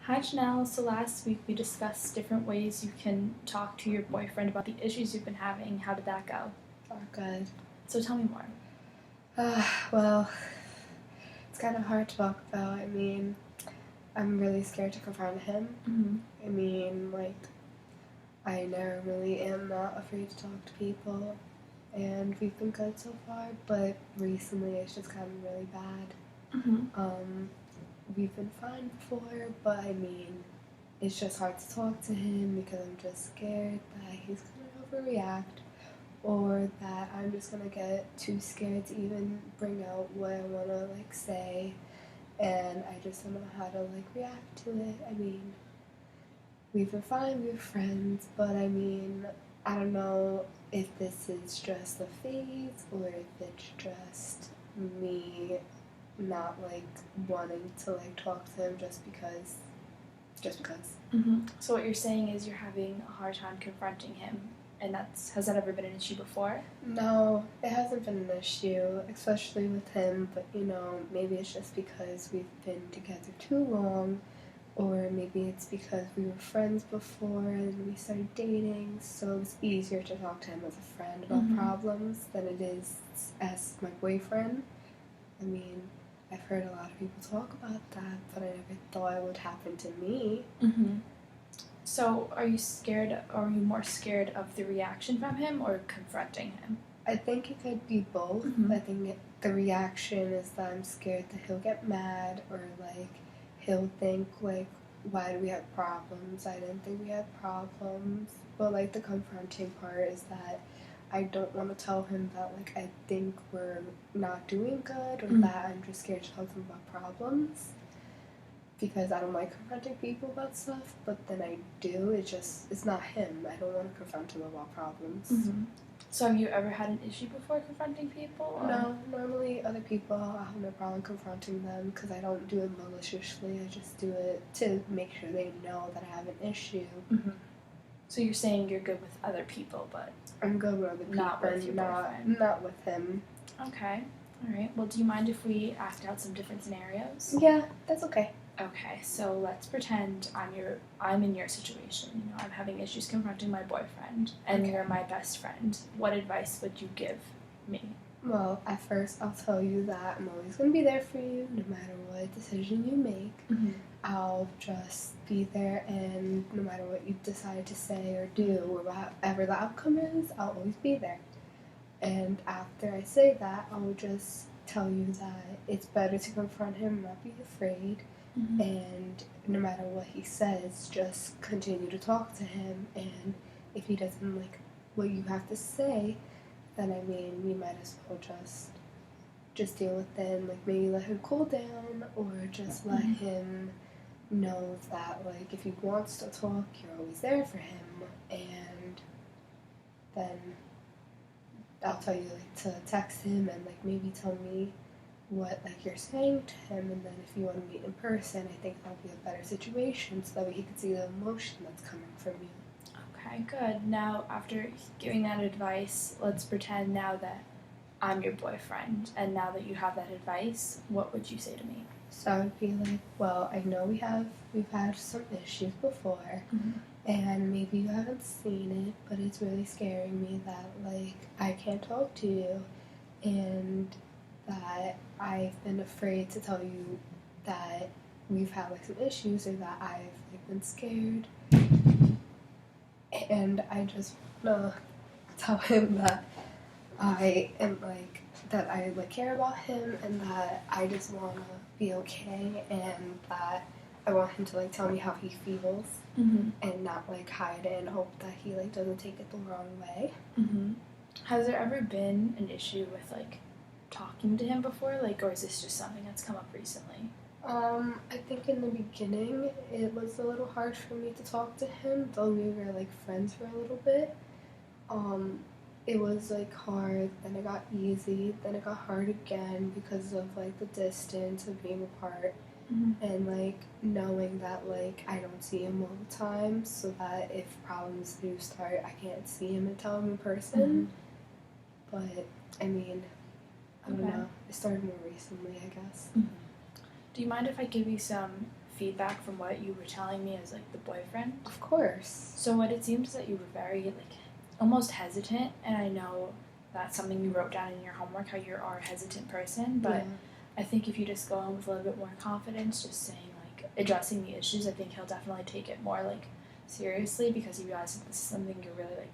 Hi Janelle, so last week we discussed different ways you can talk to your boyfriend about the issues you've been having. How did that go? Oh, good. So tell me more. Well, it's kind of hard to talk about. I mean, I'm really scared to confront him. Mm-hmm. I mean, I normally am not afraid to talk to people, and we've been good so far, but recently it's just gotten really bad. Mm-hmm. We've been fine before, but I mean, it's just hard to talk to him because I'm just scared that he's gonna overreact or that I'm just gonna get too scared to even bring out what I wanna say, and I just don't know how to react to it. I mean, we've been fine, we're friends, but I mean, I don't know if this is just a phase or if it's just me not wanting to talk to him just because. Mm-hmm. So what you're saying is you're having a hard time confronting him, and has that ever been an issue before? No, it hasn't been an issue, especially with him, but maybe it's just because we've been together too long, or maybe it's because we were friends before and we started dating, so it's easier to talk to him as a friend about problems than it is as my boyfriend. I mean, I've heard a lot of people talk about that, but I never thought it would happen to me. Mm-hmm. So are you more scared of the reaction from him or confronting him? I think it could be both. Mm-hmm. I think the reaction is that I'm scared that he'll get mad or he'll think why do we have problems? I didn't think we had problems. But the confronting part is that I don't want to tell him that I think we're not doing good or that I'm just scared to talk to him about problems. Because I don't like confronting people about stuff, but then I do. It's not him. I don't want to confront him about problems. Mm-hmm. So have you ever had an issue before confronting people? Or? No, normally other people, I have no problem confronting them because I don't do it maliciously. I just do it to make sure they know that I have an issue. Mm-hmm. So you're saying you're good with other people, but I'm good with other people, not with your boyfriend. Not with him. Okay. All right. Well, do you mind if we act out some different scenarios? Yeah, that's okay. Okay, so let's pretend I'm in your situation. I'm having issues confronting my boyfriend, and you're my best friend. What advice would you give me? Well, at first, I'll tell you that I'm always going to be there for you, no matter what decision you make. Mm-hmm. I'll just be there, and no matter what you decide to say or do, or whatever the outcome is, I'll always be there. And after I say that, I'll just tell you that it's better to confront him, not be afraid. Mm-hmm. And no matter what he says, just continue to talk to him. And if he doesn't like what you have to say, then I mean, you might as well just deal with it and maybe let him cool down, or just let him know that if he wants to talk, you're always there for him. And then I'll tell you to text him and maybe tell me what you're saying to him, and then if you want to meet in person, I think that'll be a better situation so that way he can see the emotion that's coming from you. Okay, good. Now, after giving that advice, let's pretend now that I'm your boyfriend, and now that you have that advice, what would you say to me? So I would be well, I know we've had some issues before, and maybe you haven't seen it, but it's really scaring me that I can't talk to you, and that I've been afraid to tell you that we've had some issues, or that I've been scared, and I just wanna tell him that I am that I care about him, and that I just wanna be okay, and that I want him to tell me how he feels, and not hide it and hope that he doesn't take it the wrong way. Has there ever been an issue with talking to him before, or is this just something that's come up recently? I think in the beginning it was a little hard for me to talk to him, though we were friends for a little bit. It was hard, then it got easy, then it got hard again because of the distance of being apart, and knowing that I don't see him all the time, so that if problems do start, I can't see him and tell him in person. But I mean, I don't know. It started more recently, I guess. Do you mind if I give you some feedback from what you were telling me as like the boyfriend. Of course. So what it seems is that you were very like almost hesitant, and I know that's something you wrote down in your homework, how you are a hesitant person, but Yeah. I think if you just go in with a little bit more confidence, just saying like addressing the issues, I think he'll definitely take it more like seriously because he realizes this is something you're really like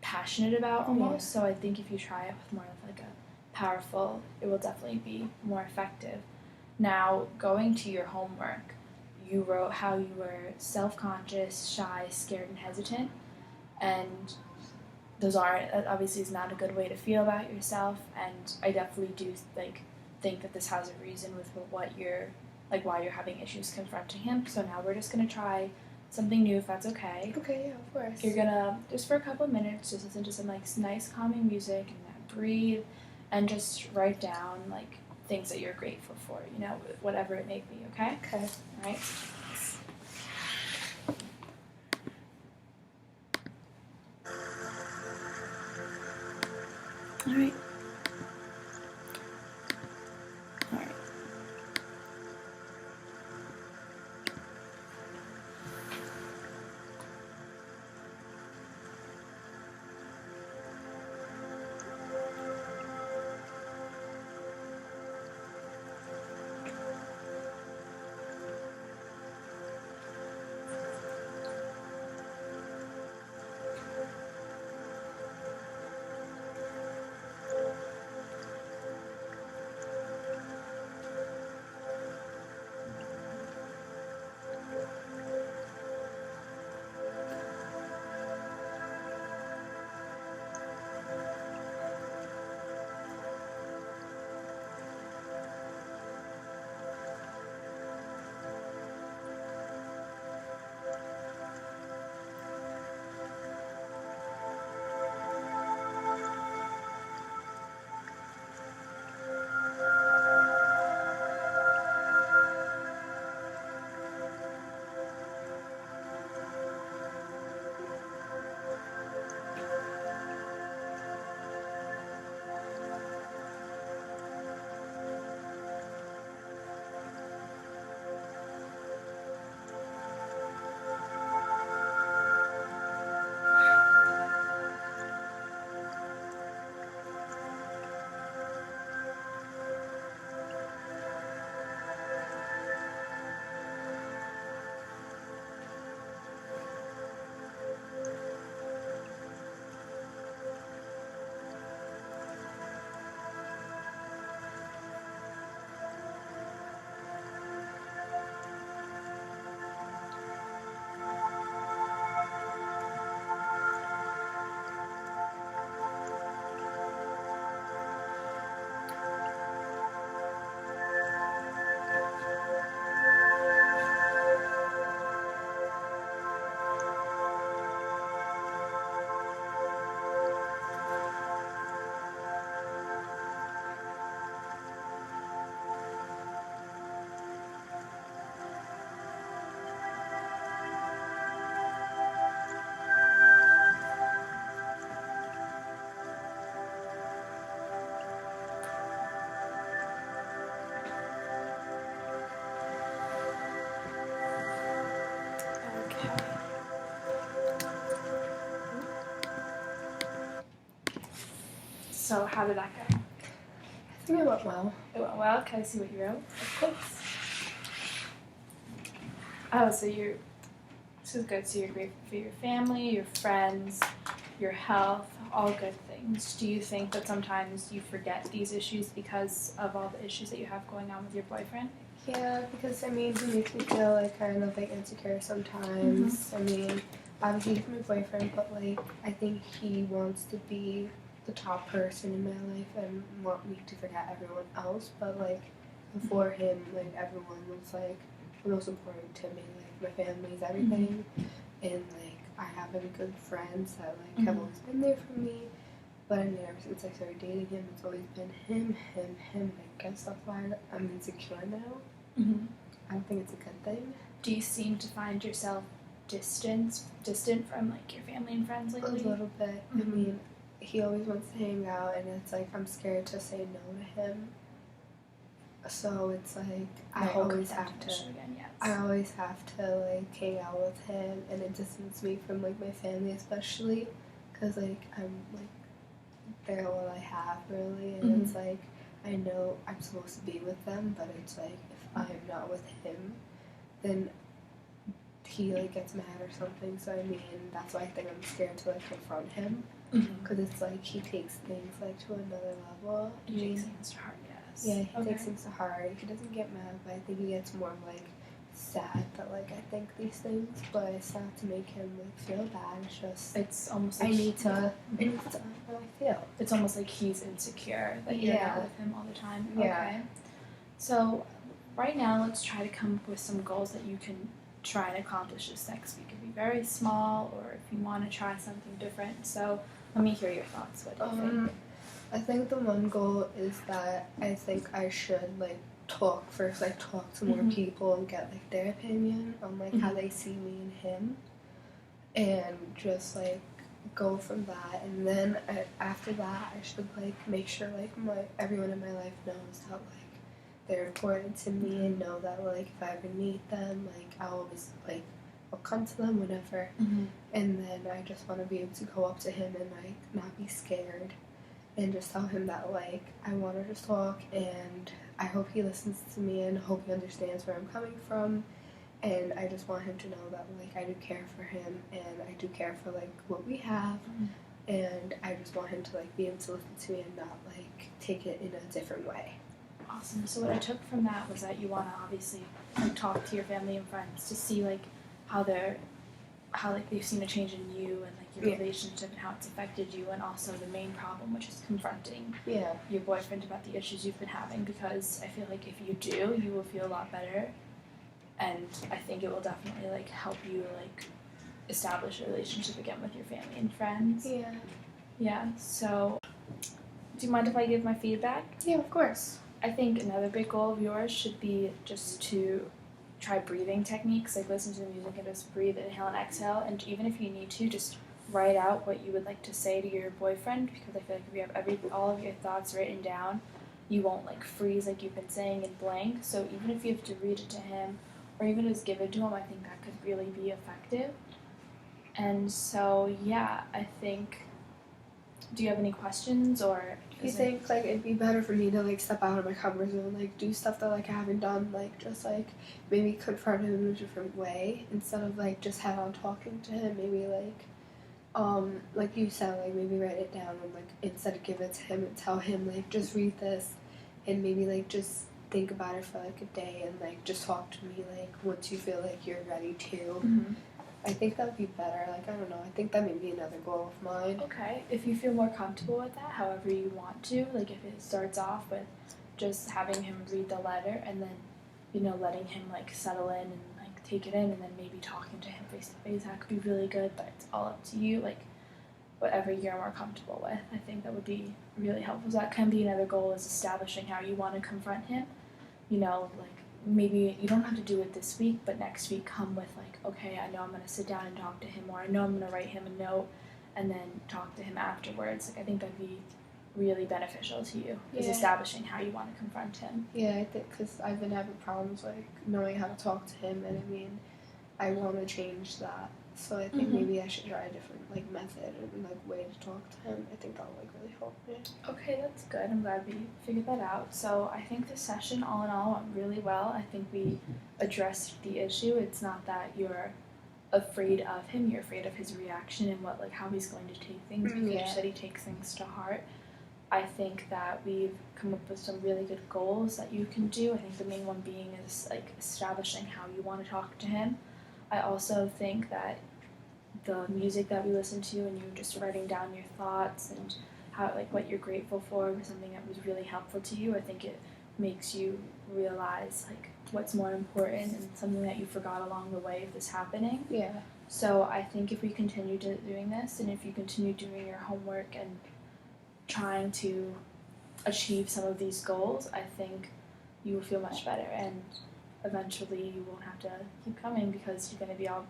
passionate about almost. So I think if you try it with more of like a powerful, it will definitely be more effective. Now, going to your homework, you wrote how you were self-conscious, shy, scared, and hesitant, and those aren't obviously is not a good way to feel about yourself. And I definitely do like think that this has a reason with what you're like why you're having issues confronting him. So now we're just gonna try something new if that's okay. Okay, yeah, of course. You're gonna just for a couple of minutes just listen to some like nice calming music and then breathe and just write down like things that you're grateful for, you know, whatever it may be, okay? Okay. All right. All right. All right. Okay. So how did that go? I think it went well. It went well. Can I see what you wrote? Of course. Oh, so this is good. So you're grateful for your family, your friends, your health, all good things. Do you think that sometimes you forget these issues because of all the issues that you have going on with your boyfriend? Yeah, because I mean, he makes me feel like kind of like insecure sometimes. I mean, obviously he's my boyfriend, but like I think he wants to be the top person in my life and want me to forget everyone else. But like before him, like everyone was like the most important to me. Like my family's everything, and like I have really good friends that like have always been there for me. But I mean, ever since I started dating him, it's always been him. I guess that's why I'm insecure now. Mm-hmm. I don't think it's a good thing. Do you seem to find yourself distant from like your family and friends lately? A little bit. I mean, he always wants to hang out, and it's like I'm scared to say no to him. So it's like The I whole always have confronting to. issue again, yes. I always have to like hang out with him, and it distances me from like my family, especially because like I'm like they're all I have really, and it's like I know I'm supposed to be with them, but it's like if I am not with him, then he like gets mad or something. So I mean, that's why I think I'm scared to like confront him, because it's like he takes things like to another level. He takes things to heart, yes. Yeah, he takes things to heart. He doesn't get mad, but I think he gets more like sad that like I think these things, but it's not to make him like feel bad. It's just It's almost like I need to know how I feel. It's almost like he's insecure that you're Yeah. not with him all the time. Yeah. Okay. So right now, let's try to come up with some goals that you can try and accomplish this next week. It could be very small, or if you want to try something different. So let me hear your thoughts. What do you think? I think the one goal is that I think I should like talk first, like talk to more people and get like their opinion on like how they see me and him, and just like go from that. And then after that, I should like make sure like everyone in my life knows that like they're important to me, and know that like if I ever need them, like I'll always like I'll come to them whenever. And then I just want to be able to go up to him and like not be scared, and just tell him that like I want to just talk, and I hope he listens to me, and hope he understands where I'm coming from, and I just want him to know that like I do care for him, and I do care for like what we have, and I just want him to like be able to listen to me and not like take it in a different way. Awesome. So what I took from that was that you want to obviously like talk to your family and friends to see like how like they've seen a change in you, and like your relationship and how it's affected you, and also the main problem, which is confronting your boyfriend about the issues you've been having, because I feel like if you do, you will feel a lot better, and I think it will definitely like help you like establish a relationship again with your family and friends. Yeah. So do you mind if I give my feedback? Yeah, of course. I think another big goal of yours should be just to try breathing techniques, like listen to the music and just breathe, inhale and exhale, and even if you need to, just write out what you would like to say to your boyfriend, because I feel like if you have all of your thoughts written down, you won't like freeze like you've been saying in blank. So even if you have to read it to him, or even just give it to him, I think that could really be effective. And so yeah, I think, do you have any questions, or You think like it'd be better for me to like step out of my comfort zone, like do stuff that like I haven't done, like just like maybe confront him in a different way instead of like just head on talking to him? Maybe like you said, like maybe write it down, and like instead of give it to him and tell him like just read this, and maybe like just think about it for like a day, and like just talk to me like once you feel like you're ready to. I think that would be better. Like, I don't know. I think that may be another goal of mine. Okay, if you feel more comfortable with that, however you want to, like if it starts off with just having him read the letter, and then, you know, letting him like settle in and like take it in, and then maybe talking to him face to face, that could be really good, but it's all up to you, like whatever you're more comfortable with. I think that would be really helpful. So that can be another goal, is establishing how you want to confront him. You know, like maybe you don't have to do it this week, but next week come with like, okay, I know I'm going to sit down and talk to him, or I know I'm going to write him a note and then talk to him afterwards. Like I think that'd be really beneficial to you, is establishing how you want to confront him. Yeah, I think because I've been having problems like knowing how to talk to him, and I mean, I want to change that. So I think maybe I should try a different like method and like way to talk to him. I think that'll like really help me. Okay, that's good. I'm glad we figured that out. So I think this session, all in all, went really well. I think we addressed the issue. It's not that you're afraid of him, you're afraid of his reaction and what, like, how he's going to take things, because you said he takes things to heart. I think that we've come up with some really good goals that you can do. I think the main one being is like establishing how you want to talk to him. I also think that the music that we listen to, and you just writing down your thoughts and how, like, what you're grateful for was something that was really helpful to you. I think it makes you realize like what's more important, and something that you forgot along the way of this happening. Yeah. So I think if we continue doing this, and if you continue doing your homework and trying to achieve some of these goals, I think you will feel much better, and eventually you won't have to keep coming, because you're going to be all...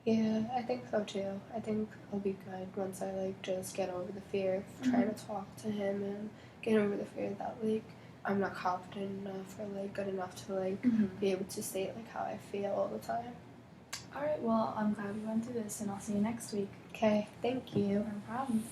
Yeah, I think so too. I think I'll be good once I like just get over the fear of trying to talk to him, and get over the fear that like I'm not confident enough or like good enough to like be able to state like how I feel all the time. Alright, well, I'm glad we went through this, and I'll see you next week. Okay, thank you. No problem.